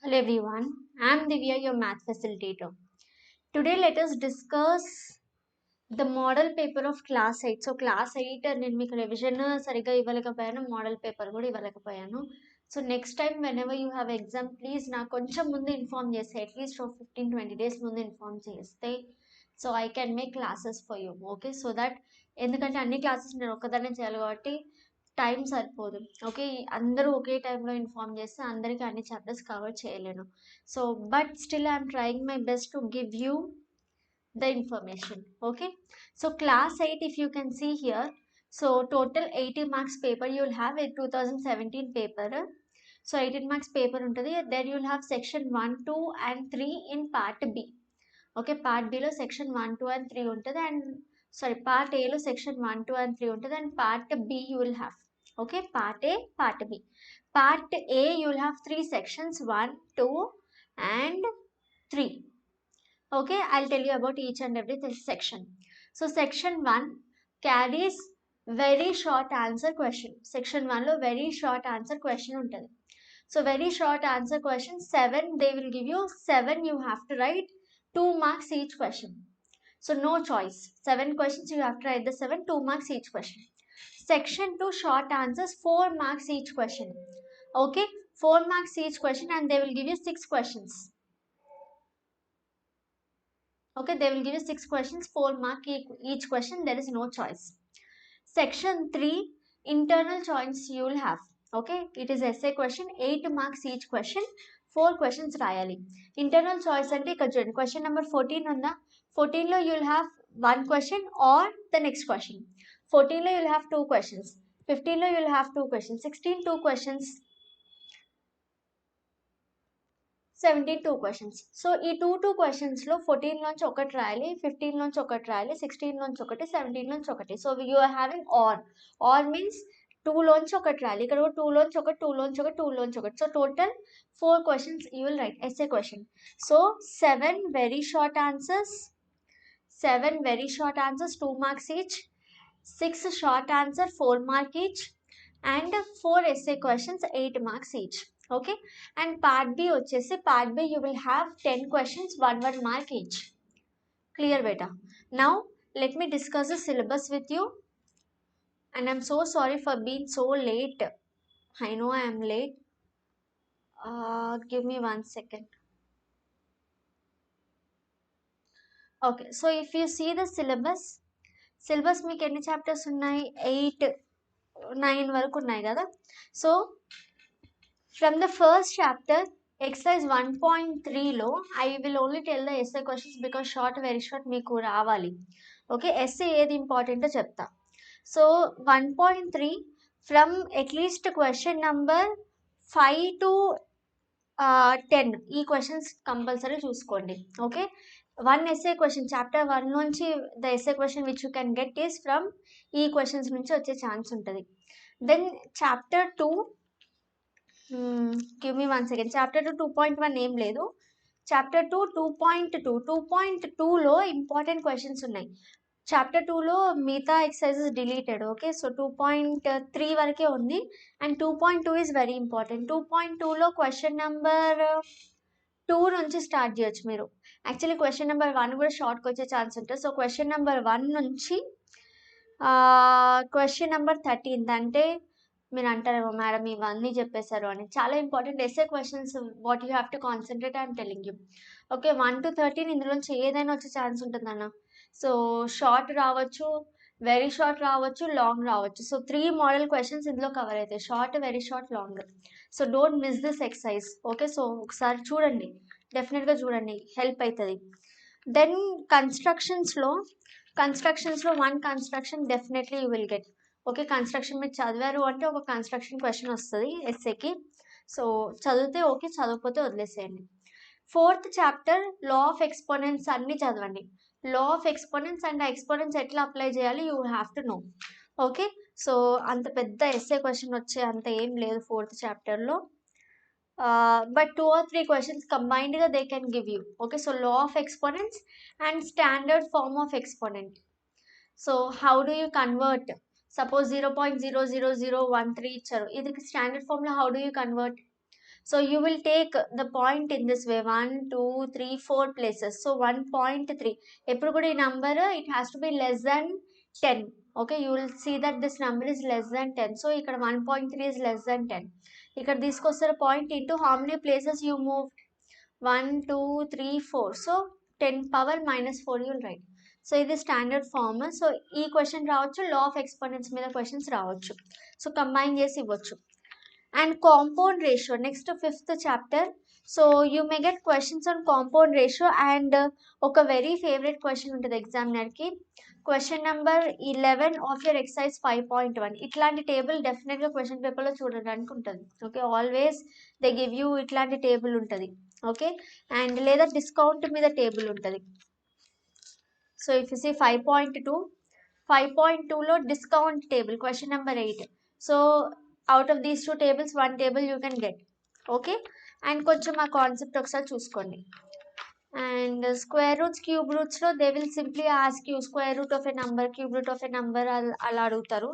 Hello everyone, I am Divya, your math facilitator. Today let us discuss the model paper of class 8. So class 8 నేను మీకు revision సరిగ్గా ఇవ్వలేకపోయాను, model paper కూడా ఇవ్వలేకపోయాను. So next time whenever you have exam please నాకు కొంచెం ముందు inform చేస్తే at least 15-20 days ముందు ఇన్ఫార్మ్ చేస్తే so I can make classes for you. Okay, so that ఎందుకంటే అన్ని క్లాసెస్ నేను ఒక్కదాన్నే చేయాలి కాబట్టి టైం సరిపోదు. ఓకే, అందరూ ఒకే టైంలో ఇన్ఫార్మ్ చేస్తే అందరికీ అన్ని చాప్టర్స్ కవర్ చేయలేను. So but still I'm trying my best to give you the information. Okay, so class 8, if you can see here, so total 80 marks paper you will have a 2017 paper. So 18 marks paper untadi, then you will have section 1, 2 and 3 in part B. Okay, part B lo section 1, 2 and 3 untadi, and sorry, part A lo section 1, 2 and 3 untadi, and part B you will have. Okay, part A, part B. Part A you will have 3 sections, 1, 2 and 3. Okay, I'll tell you about each and every section. So section 1 carries very short answer question. Section 1 lo very short answer question untadi. So very short answer question 7, they will give you 7, you have to write 2 marks each question. So no choice. 7 questions you have to write the 7, 2 marks each question. Section 2 short answers 4 marks each question. Okay, 4 marks each question, and they will give you 6 questions. Okay, they will give you 6 questions, 4 mark each question. There is no choice. Section 3, internal choice you will have. Okay, it is essay question, 8 marks each question, 4 questions rayali. Internal choice ante ikkada question number 14 unda. 14 lo you will have one question or the next question. 14 lo you will have 2 questions. 15 lo you will have 2 questions. 16 2 questions. 72 questions. So ఈ 2 questions లో 14 నుంచి ఒకటి రాయాలి, 15 నుంచి ఒకటి రాయాలి, 16 నుంచి ఒకటి, 17 నుంచి ఒకటి. So you are having are means 2 లోంచి ఒకటి రాయాలి, ఇక్కడ 2 లోంచి ఒకటి, 2 లోంచి ఒకటి, 2 లోంచి ఒకటి. So total 4 questions you will write essay question. So 7 very short answers, 2 marks each, 6 short answer 4 mark each, and 4 essay questions 8 marks each. Okay, and part B vachesi, part B you will have 10 questions 1 mark each. Clear beta? Now let me discuss the syllabus with you, and I'm so sorry for being so late. I know I am late. Give me 1 second. Okay, so if you see the syllabus మీకు ఎన్ని chapters ఉన్నాయి? 8 9 వరకు ఉన్నాయి కదా. So from the first chapter, exercise 1.3 లో I will only tell the essay questions because short, very short మీకు రావాలి. Okay, essay ఏది ఇంపార్టెంటో చెప్తా. So 1.3 from at least question number 5 to 10 ఈ క్వశ్చన్స్ కంపల్సరీ చూసుకోండి. ఓకే, 1 essay question చాప్టర్ 1 నుంచి the essay question which you can get is from ఈ questions నుంచి వచ్చే ఛాన్స్ ఉంటుంది. Then chapter 2, give me 1 second. Chapter 2 2.1 ఏం లేదు. చాప్టర్ 2 2.2 2.2లో ఇంపార్టెంట్ క్వశ్చన్స్ ఉన్నాయి. చాప్టర్ 2లో మిగతా ఎక్సర్సైజెస్ డిలీటెడ్. ఓకే, సో 2.3 వరకే ఉంది, అండ్ 2.2 ఈజ్ వెరీ ఇంపార్టెంట్. 2.2లో క్వశ్చన్ నెంబర్ 2 నుంచి స్టార్ట్ చేయొచ్చు మీరు. యాక్చువల్లీ క్వశ్చన్ నెంబర్ 1 కూడా షార్ట్కి వచ్చే ఛాన్స్ ఉంటుంది. సో క్వశ్చన్ నెంబర్ 1 నుంచి క్వశ్చన్ నెంబర్ 13 అంటే మీరు అంటారేమో మేడం ఇవన్నీ చెప్పేశారు అని. చాలా important SA questions, what you have to concentrate I'm telling you. Okay, 1 to 13 ఇందులోంచి ఏదైనా వచ్చే ఛాన్స్ ఉంటుందన్న. సో షార్ట్ రావచ్చు, వెరీ షార్ట్ రావచ్చు, లాంగ్ రావచ్చు. సో 3 మోడల్ క్వశ్చన్స్ ఇందులో కవర్ అవుతాయి, short, very short, long. So don't miss this exercise. Okay, so ఒకసారి చూడండి, డెఫినెట్గా చూడండి, హెల్ప్ అవుతుంది. దెన్ కన్స్ట్రక్షన్స్లో 1 construction definitely you will get. Okay, construction మీరు చదివారు అంటే ఒక కన్స్ట్రక్షన్ క్వశ్చన్ వస్తుంది ఎస్ఏకి. సో చదివితే ఓకే, చదవకపోతే వదిలేసేయండి. 4th chapter law of exponents అన్నీ చదవండి. లా ఆఫ్ ఎక్స్పోనెంట్స్ అండ్ ఎక్స్పోనెంట్స్ ఎట్లా అప్లై చేయాలి you have to know. Okay, so అంత పెద్ద ఎస్ఏ క్వశ్చన్ వచ్చే అంత ఏం లేదు 4th చాప్టర్లో. but 2 or 3 questions combined they can give you. Okay, so law of exponents and standard form of exponent. So how do you convert? Suppose 0.00013 ఇచ్చారు, ఇది standard form లో how do you convert? So you will take the point in this way 1, 2, 3, 4 places. So 1.3 ఎప్పుడు కూడా ఈ number it has to be less than 10. Okay, you will see that this number is less than 10. So ఇక్కడ 1.3 is less than 10. ఇక్కడ తీసుకొస్తారు point into how many places you move 1, 2, 3, 4. So 10 power minus 4 you will write. So ఇది standard form. So ఈ question రావచ్చు, law of exponents మీద questions రావచ్చు. So combine చేసి ఇవ్వచ్చు. And compound ratio next 5th chapter. So you may get questions on compound ratio. And ఒక very favourite question ఉంటుంది ఎగ్జామినర్కి, question number 11 of your exercise 5.1. ఇట్లాంటి టేబుల్ డెఫినెట్గా క్వశ్చన్ పేపర్లో చూడడానికి ఉంటుంది. Okay, always they give you ఇట్లాంటి టేబుల్ ఉంటుంది. ఓకే, అండ్ లేదా డిస్కౌంట్ మీద టేబుల్ ఉంటుంది. సో ఇఫ్ యూ సీ 5.2లో discount table question number 8. So out of these 2 tables 1 table you can get. Okay, and కొంచెం ఆ కాన్సెప్ట్ ఒకసారి చూసుకోండి. అండ్ స్క్వేర్ రూట్స్ క్యూబ్ రూట్స్లో they will simply ask you square root of a number, cube root of a number అలా అడుగుతారు.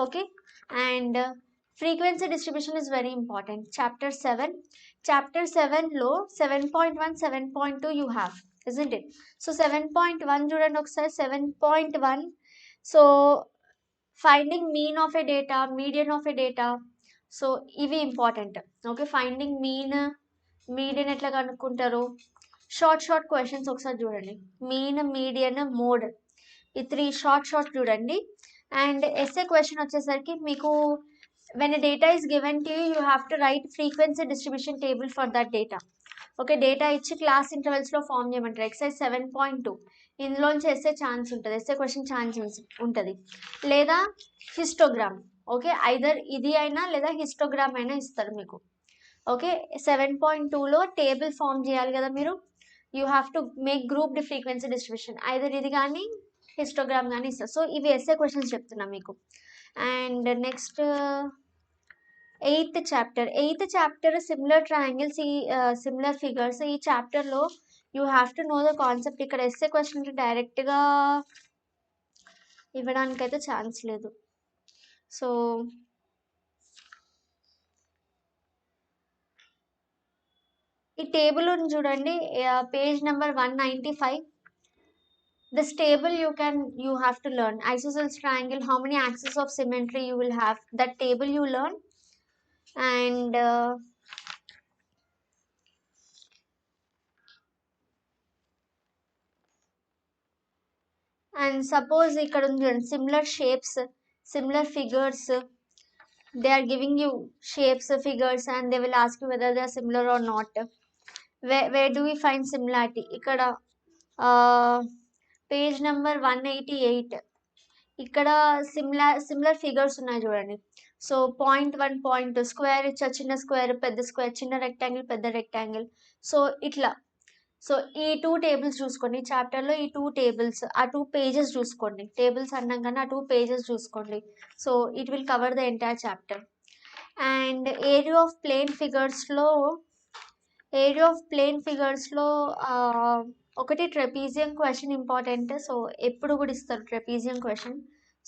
Okay, and frequency distribution is very important. Chapter 7లో 7.1 7.2 you have, isn't it? So 7.1 చూడండి ఒకసారి. 7.1 so finding mean of a data, median of a data. So ఇవి important. Okay, finding median ఎట్లా కనుక్కుంటారు, short questions ఒకసారి చూడండి. Mean, median, mode, ఈ 3 short చూడండి. And SA question వచ్చేసరికి మీకు when a data is given to you, you have to write frequency distribution table for that data. Okay, data ఇచ్చి class ఇంటర్వెల్స్లో form చేయమంటారు. Excise 7.2 ఇందులోంచి SA chance ఉంటుంది, SA question chance ఉంటుంది, లేదా histogram. Okay, either ఇది అయినా లేదా హిస్టోగ్రామ్ అయినా ఇస్తారు మీకు. ఓకే, 7.2లో టేబుల్ ఫామ్ చేయాలి కదా మీరు. You have to make group the frequency distribution, either ఇది కానీ హిస్టోగ్రామ్ కానీ ఇస్తారు. సో ఇవి ఎస్ఏ క్వశ్చన్స్ చెప్తున్నా మీకు. And next 8th chapter similar triangles, ఈ సిమిలర్ ఫిగర్స్. ఈ చాప్టర్లో you have to know the concept. ఇక్కడ ఎస్ఏ క్వశ్చన్ డైరెక్ట్గా ఇవ్వడానికైతే ఛాన్స్ లేదు. సో ఈ టేబుల్ ఉంది చూడండి, page number 195. This table you have to learn. Isosceles triangle, how many axes of symmetry you will have, that table you learn. And suppose ఇక్కడ ఉంది similar shapes, similar figures. They are giving you shapes, figures, and they will ask you whether they are similar or not. Where do we find similarity? ఇక్కడ page number 188. ఇక్కడ similar figures ఉన్నాయి చూడండి. So 0.1 point, square ఇచ్చా, చిన్న square పెద్ద square, చిన్న rectangle పెద్ద rectangle. So ఇట్లా. సో ఈ 2 tables చూసుకోండి. ఈ చాప్టర్లో ఈ 2 tables, ఆ 2 pages చూసుకోండి. టేబుల్స్ అన్నాం కానీ ఆ 2 pages చూసుకోండి. So it will cover the entire chapter. And area of plane ఫిగర్స్లో ఒకటి ట్రెపీజియం క్వశ్చన్ ఇంపార్టెంట్. సో ఎప్పుడు కూడా ఇస్తారు ట్రెపీజియం క్వశ్చన్.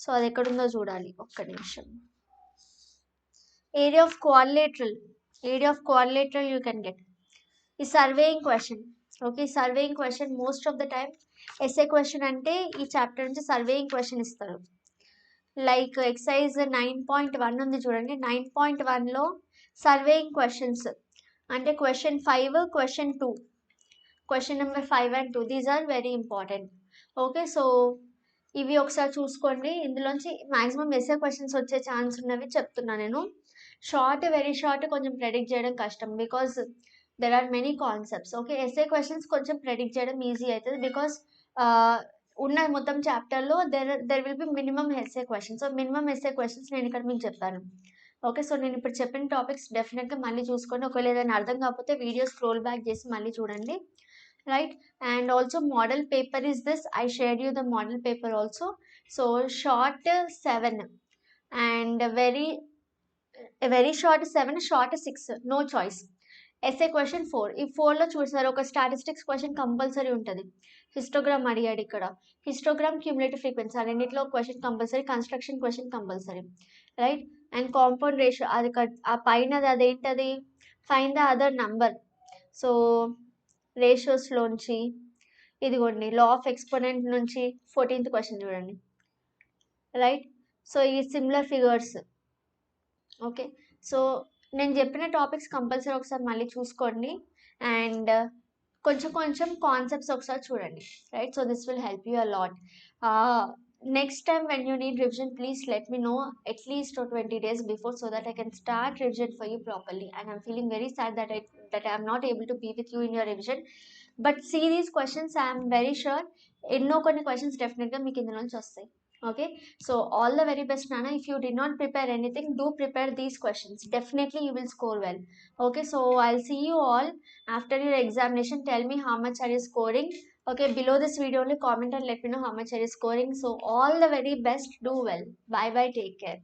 సో అది ఎక్కడుందో చూడాలి, ఒక్క నిమిషం. Area of quadrilateral you can get. ఈ surveying question. Okay, surveying question most of the time SA question అంటే ఈ చాప్టర్ నుంచి సర్వేయింగ్ క్వశ్చన్ ఇస్తారు. లైక్ ఎక్సైజ్ 9.1 ఉంది చూడండి. 9.1లో సర్వేయింగ్ క్వశ్చన్స్ అంటే question 5, question 2, question number 5 and 2, these are very important. Okay, so ఇవి ఒకసారి చూసుకోండి. ఇందులోంచి మ్యాక్సిమం ఎస్ఏ క్వశ్చన్స్ వచ్చే ఛాన్స్ ఉన్నవి చెప్తున్నా నేను. వెరీ షార్ట్ కొంచెం ప్రెడిక్ట్ చేయడం కష్టం, because there are many concepts. Okay, SA questions కొంచెం ప్రెడిక్ట్ చేయడం ఈజీ అవుతుంది, బికాస్ ఉన్న మొత్తం చాప్టర్లో there will be minimum SA questions. So minimum SA questions నేను ఇక్కడ మీకు చెప్పాను. ఓకే, సో నేను ఇప్పుడు చెప్పిన టాపిక్స్ డెఫినెట్గా మళ్ళీ చూసుకోండి. ఒకవేళ ఏదైనా అర్థం కాకపోతే వీడియో స్క్రోల్ బ్యాక్ చేసి మళ్ళీ చూడండి. Right, and also model paper is this. I shared you the model paper also. So short 7 and very short 7, short 6, no choice. SA question 4. ఈ 4లో చూసారు ఒక స్టాటిస్టిక్స్ క్వశ్చన్ కంపల్సరీ ఉంటుంది. హిస్టోగ్రామ్ అడిగాడు ఇక్కడ. హిస్టోగ్రామ్, క్యూములేటివ్ ఫ్రీక్వెన్సీ, ఆ రెండింటిలో question compulsory. Construction question compulsory. Right, and compound ratio, అది ఆ పైనది అదేంటది find the other number. So రేషియోస్లోంచి ఇదిగోండి లా ఆఫ్ ఎక్స్పోనెంట్ నుంచి 14th క్వశ్చన్ చూడండి, రైట్. సో ఈ సిమిలర్ ఫిగర్స్. ఓకే, సో నేను చెప్పిన టాపిక్స్ కంపల్సరీ ఒకసారి మళ్ళీ చూసుకోండి అండ్ కొంచెం కొంచెం కాన్సెప్ట్స్ ఒకసారి చూడండి, right. So this will help you a lot. Next time when you need revision please let me know at least 20 days before so that I can start revision for you properly, and I'm feeling very sad that I'm not able to be with you in your revision. But see these questions, I'm very sure ఎన్నో కొన్ని questions డెఫినెట్గా మీకు ఇందులో నుంచి వస్తాయి. Okay, so all the very best, Nana. If you did not prepare anything, do prepare these questions. Definitely you will score well. Okay, so I'll see you all after your examination. Tell me how much are you scoring. Okay, below this video only comment and let me know how much are you scoring. So all the very best. Do well. Bye bye. Take care.